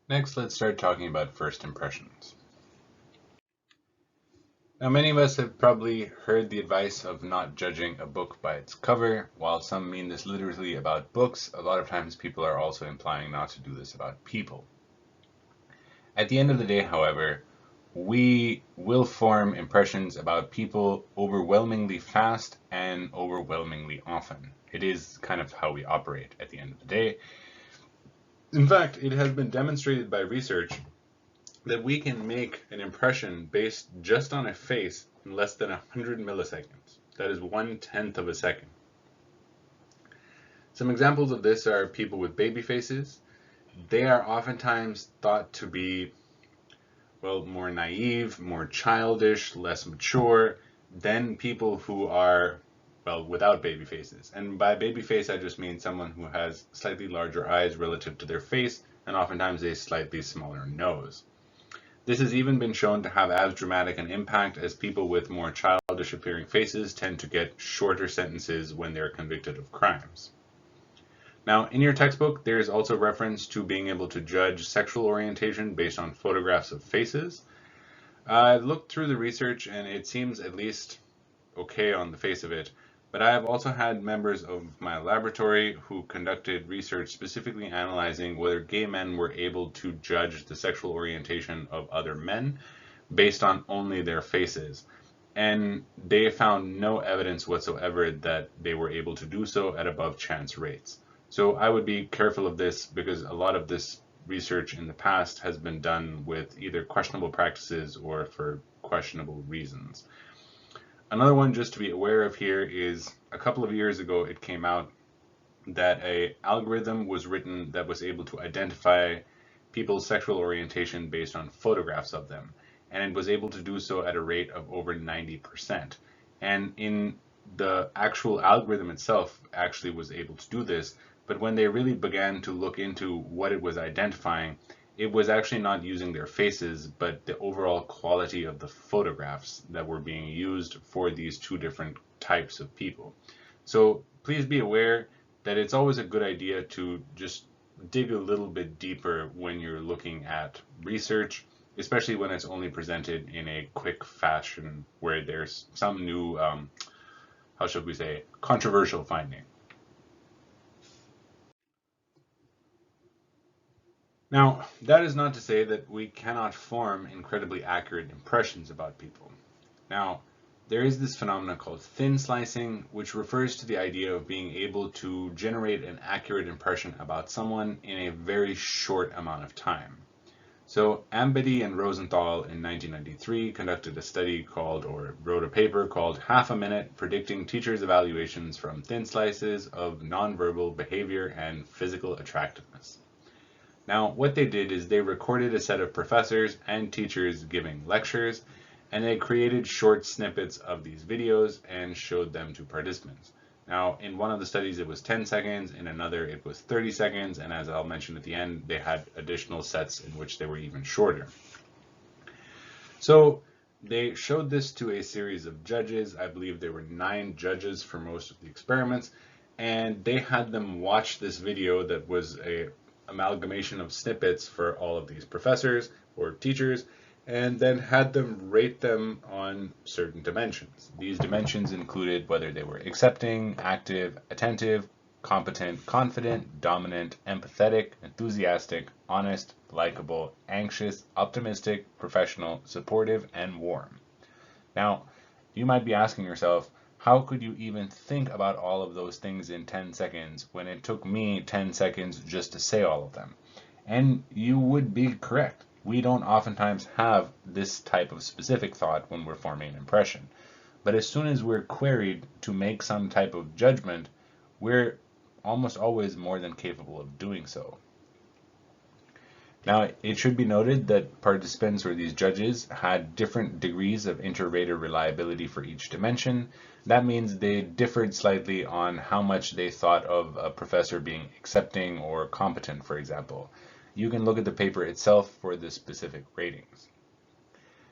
Next, let's start talking about first impressions. Now, many of us have probably heard the advice of not judging a book by its cover. While some mean this literally about books, a lot of times people are also implying not to do this about people. At the end of the day, however, we will form impressions about people overwhelmingly fast and overwhelmingly often. It is kind of how we operate at the end of the day. In fact, it has been demonstrated by research that we can make an impression based just on a face in less than 100 milliseconds. That is 1/10 of a second. Some examples of this are people with baby faces. They are oftentimes thought to be, well, more naive, more childish, less mature than people who are, well, without baby faces. And by baby face, I just mean someone who has slightly larger eyes relative to their face and oftentimes a slightly smaller nose. This has even been shown to have as dramatic an impact as people with more childish appearing faces tend to get shorter sentences when they're convicted of crimes. Now, in your textbook, there is also reference to being able to judge sexual orientation based on photographs of faces. I looked through the research and it seems at least okay on the face of it, but I have also had members of my laboratory who conducted research specifically analyzing whether gay men were able to judge the sexual orientation of other men based on only their faces. And they found no evidence whatsoever that they were able to do so at above chance rates. So I would be careful of this because a lot of this research in the past has been done with either questionable practices or for questionable reasons. Another one just to be aware of here is a couple of years ago it came out that a algorithm was written that was able to identify people's sexual orientation based on photographs of them, and it was able to do so at a rate of over 90%. And in the actual algorithm itself actually was able to do this, but when they really began to look into what it was identifying, it was actually not using their faces, but the overall quality of the photographs that were being used for these two different types of people. So please be aware that it's always a good idea to just dig a little bit deeper when you're looking at research, especially when it's only presented in a quick fashion where there's some new, how should we say, controversial finding. Now, that is not to say that we cannot form incredibly accurate impressions about people. Now, there is this phenomenon called thin slicing, which refers to the idea of being able to generate an accurate impression about someone in a very short amount of time. So Ambedy and Rosenthal in 1993 conducted a study called, or wrote a paper called Half a Minute Predicting Teachers' Evaluations from Thin Slices of Nonverbal Behavior and Physical Attractiveness. Now, what they did is they recorded a set of professors and teachers giving lectures, and they created short snippets of these videos and showed them to participants. Now, in one of the studies, it was 10 seconds, in another, it was 30 seconds, and as I'll mention at the end, they had additional sets in which they were even shorter. So they showed this to a series of judges. I believe there were 9 judges for most of the experiments, and they had them watch this video that was a amalgamation of snippets for all of these professors or teachers, and then had them rate them on certain dimensions. These dimensions included whether they were accepting, active, attentive, competent, confident, dominant, empathetic, enthusiastic, honest, likable, anxious, optimistic, professional, supportive, and warm. Now, you might be asking yourself, how could you even think about all of those things in 10 seconds when it took me 10 seconds just to say all of them? And you would be correct. We don't oftentimes have this type of specific thought when we're forming an impression. But as soon as we're queried to make some type of judgment, we're almost always more than capable of doing so. Now, it should be noted that participants or these judges had different degrees of inter-rater reliability for each dimension. That means they differed slightly on how much they thought of a professor being accepting or competent, for example. You can look at the paper itself for the specific ratings.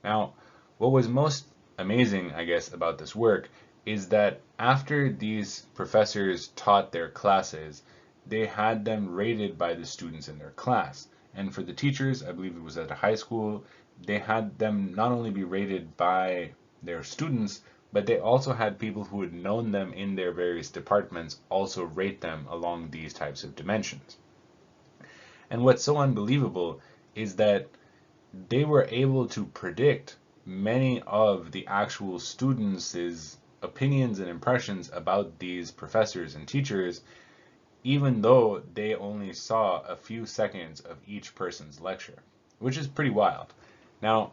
Now, what was most amazing, I guess, about this work is that after these professors taught their classes, they had them rated by the students in their class. And for the teachers, I believe it was at a high school, they had them not only be rated by their students, but they also had people who had known them in their various departments also rate them along these types of dimensions. And what's so unbelievable is that they were able to predict many of the actual students' opinions and impressions about these professors and teachers, even though they only saw a few seconds of each person's lecture, which is pretty wild. Now,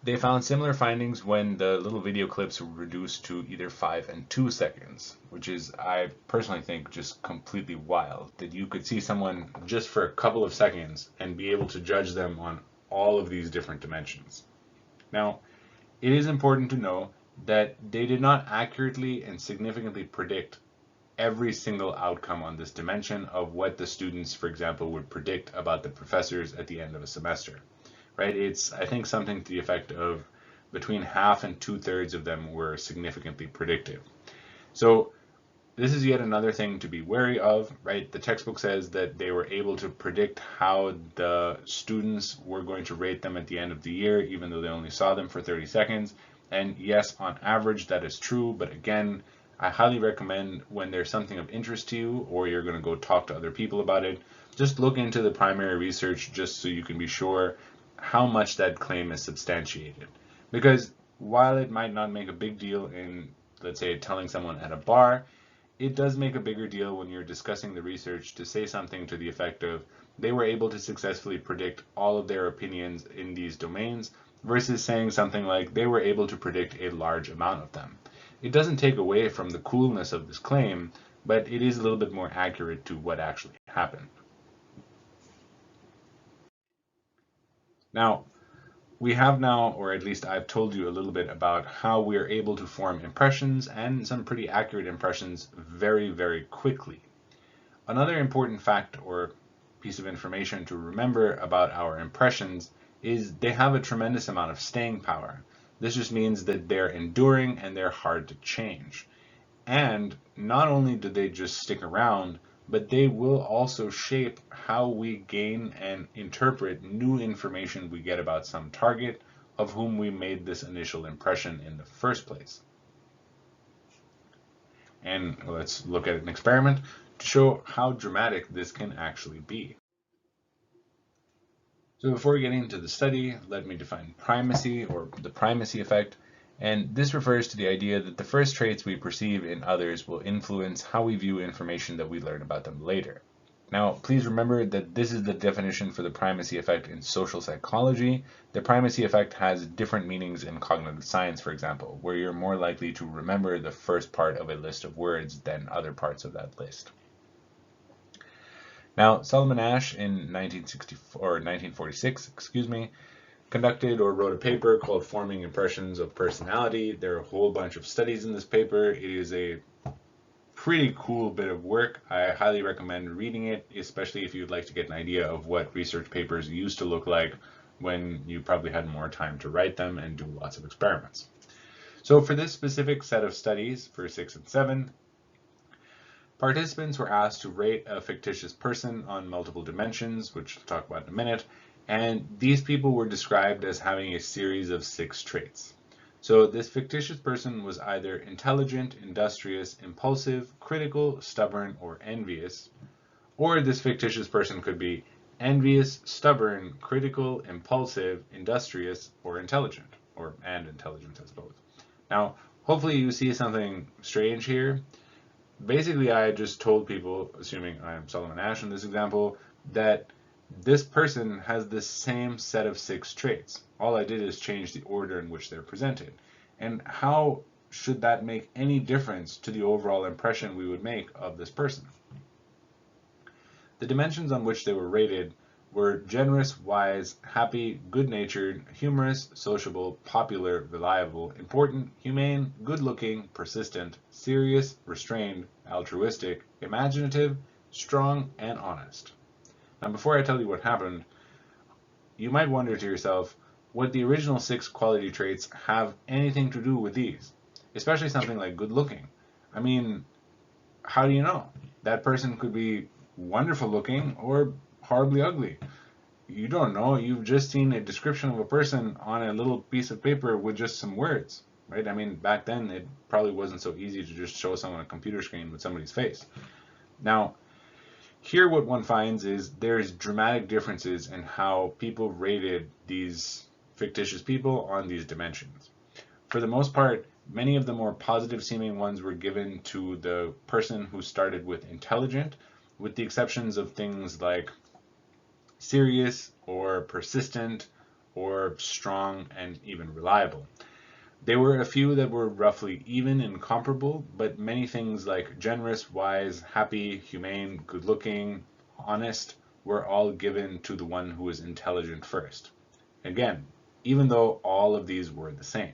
they found similar findings when the little video clips were reduced to either 5 and 2 seconds, which is, I personally think, just completely wild, that you could see someone just for a couple of seconds and be able to judge them on all of these different dimensions. Now, it is important to know that they did not accurately and significantly predict every single outcome on this dimension of what the students, for example, would predict about the professors at the end of a semester. Right? It's, I think, something to the effect of between half and 2/3 of them were significantly predictive. So this is yet another thing to be wary of, right? The textbook says that they were able to predict how the students were going to rate them at the end of the year, even though they only saw them for 30 seconds. And yes, on average, that is true. But again, I highly recommend when there's something of interest to you or you're going to go talk to other people about it, just look into the primary research just so you can be sure how much that claim is substantiated. Because while it might not make a big deal in, let's say, telling someone at a bar, it does make a bigger deal when you're discussing the research to say something to the effect of they were able to successfully predict all of their opinions in these domains versus saying something like they were able to predict a large amount of them. It doesn't take away from the coolness of this claim, but it is a little bit more accurate to what actually happened. Now, we have now, or at least I've told you a little bit about how we're able to form impressions and some pretty accurate impressions very, very quickly. Another important fact or piece of information to remember about our impressions is they have a tremendous amount of staying power. This just means that they're enduring and they're hard to change. And not only do they just stick around, but they will also shape how we gain and interpret new information we get about some target of whom we made this initial impression in the first place. And let's look at an experiment to show how dramatic this can actually be. So before getting into the study, let me define primacy, or the primacy effect. And this refers to the idea that the first traits we perceive in others will influence how we view information that we learn about them later. Now, please remember that this is the definition for the primacy effect in social psychology. The primacy effect has different meanings in cognitive science, for example, where you're more likely to remember the first part of a list of words than other parts of that list. Now, Solomon Asch in 1946, conducted or wrote a paper called Forming Impressions of Personality. There are a whole bunch of studies in this paper. It is a pretty cool bit of work. I highly recommend reading it, especially if you'd like to get an idea of what research papers used to look like when you probably had more time to write them and do lots of experiments. So for this specific set of studies, for 6 and 7, participants were asked to rate a fictitious person on multiple dimensions, which we'll talk about in a minute, and these people were described as having a series of 6 traits. So this fictitious person was either intelligent, industrious, impulsive, critical, stubborn, or envious, or this fictitious person could be envious, stubborn, critical, impulsive, industrious, or intelligent, and intelligent, I suppose. Now, hopefully you see something strange here. Basically, I just told people, assuming I am Solomon Asch in this example, that this person has the same set of 6 traits. All I did is change the order in which they're presented. And how should that make any difference to the overall impression we would make of this person? The dimensions on which they were rated were generous, wise, happy, good-natured, humorous, sociable, popular, reliable, important, humane, good-looking, persistent, serious, restrained, altruistic, imaginative, strong, and honest. Now, before I tell you what happened, you might wonder to yourself, would the original 6 quality traits have anything to do with these? Especially something like good-looking. I mean, how do you know? That person could be wonderful looking or horribly ugly. You don't know. You've just seen a description of a person on a little piece of paper with just some words, right? I mean, back then it probably wasn't so easy to just show someone a computer screen with somebody's face. Now, here what one finds is there's dramatic differences in how people rated these fictitious people on these dimensions. For the most part, many of the more positive seeming ones were given to the person who started with intelligent, with the exceptions of things like serious or persistent or strong and even reliable. There were a few that were roughly even and comparable, but many things like generous, wise, happy, humane, good looking, honest were all given to the one who was intelligent first. Again, even though all of these were the same.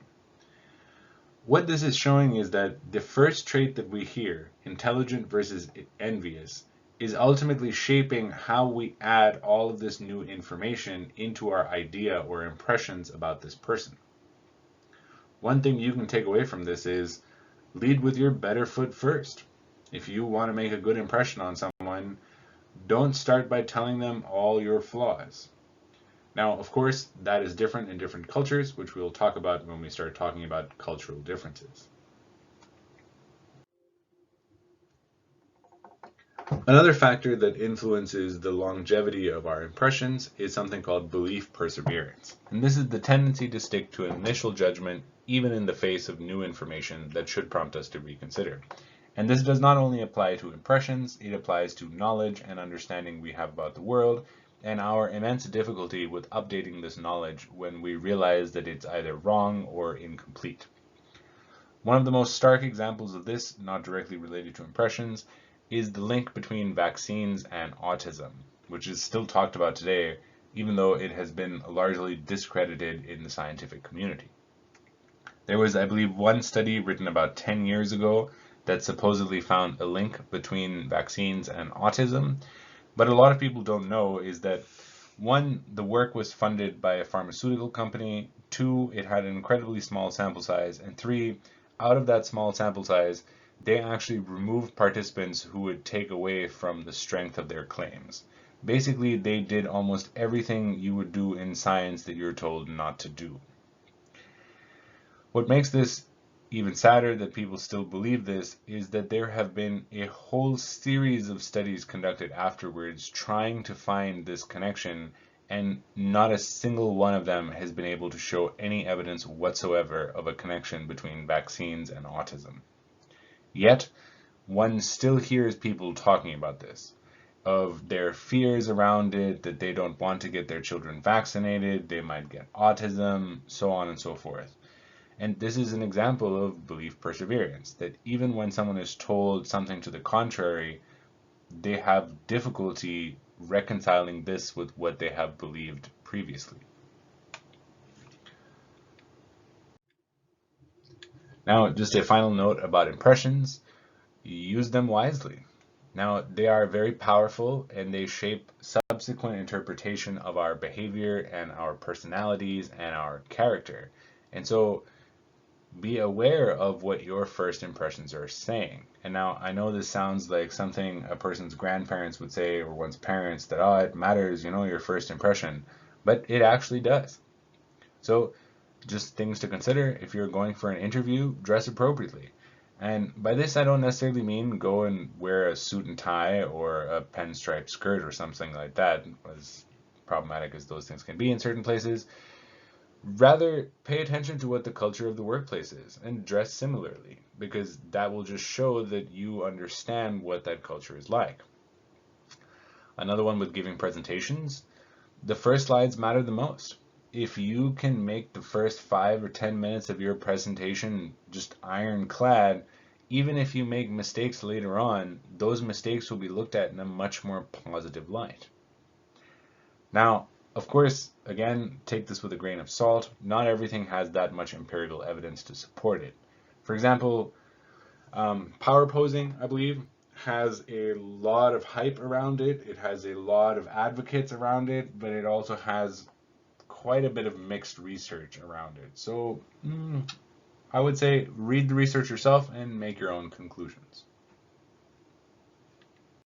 What this is showing is that the first trait that we hear, intelligent versus envious, is ultimately shaping how we add all of this new information into our idea or impressions about this person. One thing you can take away from this is lead with your better foot first. If you want to make a good impression on someone, don't start by telling them all your flaws. Now, of course, that is different in different cultures, which we'll talk about when we start talking about cultural differences. Another factor that influences the longevity of our impressions is something called belief perseverance. And this is the tendency to stick to an initial judgment even in the face of new information that should prompt us to reconsider. And this does not only apply to impressions, it applies to knowledge and understanding we have about the world, and our immense difficulty with updating this knowledge when we realize that it's either wrong or incomplete. One of the most stark examples of this, not directly related to impressions, is the link between vaccines and autism, which is still talked about today, even though it has been largely discredited in the scientific community. There was, I believe, one study written about 10 years ago that supposedly found a link between vaccines and autism, but a lot of people don't know is that one, the work was funded by a pharmaceutical company, two, it had an incredibly small sample size, and three, out of that small sample size, they actually removed participants who would take away from the strength of their claims. Basically, they did almost everything you would do in science that you're told not to do. What makes this even sadder that people still believe this is that there have been a whole series of studies conducted afterwards trying to find this connection, and not a single one of them has been able to show any evidence whatsoever of a connection between vaccines and autism. Yet, one still hears people talking about this, of their fears around it, that they don't want to get their children vaccinated, they might get autism, so on and so forth. And this is an example of belief perseverance, that even when someone is told something to the contrary, they have difficulty reconciling this with what they have believed previously. Now, just a final note about impressions. Use them wisely. Now, they are very powerful and they shape subsequent interpretation of our behavior and our personalities and our character. And so be aware of what your first impressions are saying. And now I know this sounds like something a person's grandparents would say or one's parents that, oh, it matters, your first impression, but it actually does. So just things to consider if you're going for an interview, dress appropriately. And by this, I don't necessarily mean go and wear a suit and tie or a pinstripe skirt or something like that, as problematic as those things can be in certain places. Rather, pay attention to what the culture of the workplace is and dress similarly, because that will just show that you understand what that culture is like. Another one with giving presentations, the first slides matter the most. If you can make the first 5 or 10 minutes of your presentation just ironclad, even if you make mistakes later on, those mistakes will be looked at in a much more positive light. Now, of course, again, take this with a grain of salt. Not everything has that much empirical evidence to support it. For example, power posing, I believe, has a lot of hype around it. It has a lot of advocates around it, but it also has quite a bit of mixed research around it. So I would say read the research yourself and make your own conclusions.